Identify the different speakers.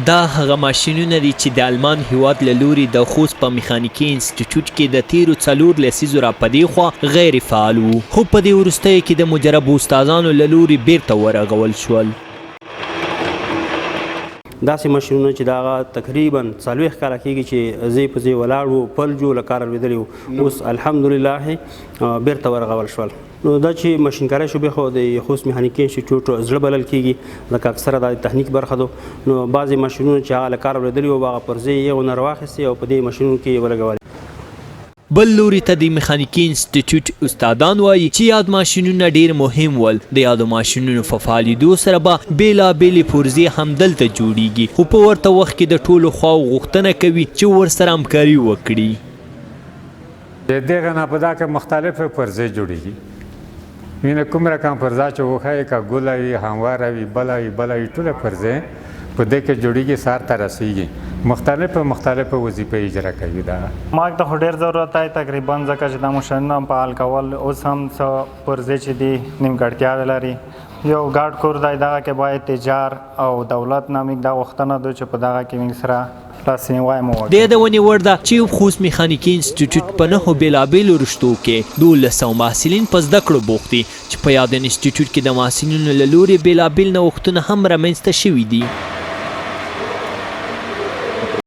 Speaker 1: دا هغه ماشینونه دي چې د آلمان هیواد له لوري د خوست په میخانیکي انسټیټیوټ کې د تیرو 4 لسیزو را په دې خوا غیر فعال وو، خو په دې وروستیو کې د مجربو استادانو له لوري بیرته ورغول شول.
Speaker 2: داسې ماشینونه چې دا تقریبا 40 کاله کېږي چې ځای په ځای ولاړ وو، فلج له کاره لوېدلي وو، اوس الحمدلله بیرته ورغول شول. نو دا چې ماشینکارۍ شعبې خو د خوست میخانیکي انسټیټیوټ زړه بلل کېږي، ځکه اکثره دا د تخنیک برخه ده. نو بعضې ماشینونه چې هغه له کاره لوېدلي وو هغه پر ځای یې ونه راواخیستې او په دې ماشینونو کې یې ولګول.
Speaker 1: بل لوري ته د میخانیکي انسټیټیوټ استادان وایي چې یاد ماشینونه ډیر مهم ول. د یادو ماشینونو په فعالېدو سره به بېلابېلې پرزې هم دلته جوړیږي، خو په ورته وخت کې د ټولو خواو غوښتنه کوي چې ورسره همکاري وکړي.
Speaker 3: د دغه نه په دا کې مختلفې پرزې جوړیږي، وینه کوم رقم پرزه چې وښایي که ګوله وي، همواره وي، بله وي، ټوله پرزې په دې کې جوړیږي، سر ته رسیږي، مختلفه وظیفې اجرا کوي. دا
Speaker 4: ماک ته خو ډېر ضرورت دی تقریبا، ځکه چې دا ماشینونه فعال کول اوس هم څه پرزې چې دي نیمګړتیاوې لري. یو ګاډ کور دی، دغه کې باید تجار او دولت نه موږ دا غوښتنه ده چې په دغه کې موږ سره لاسنیوی مو وکړي. د
Speaker 1: یادونې وړ ده چې خوست میخانیکي انسټیټیوټ په 9 بېلابېلو رشتو کې 1200 محصلین په زده کړو بوخت دي، چې په یاد انسټیټیوټ کې د محصلینو له لوري بېلابېل نوښتونه هم رامنځته شوي دي.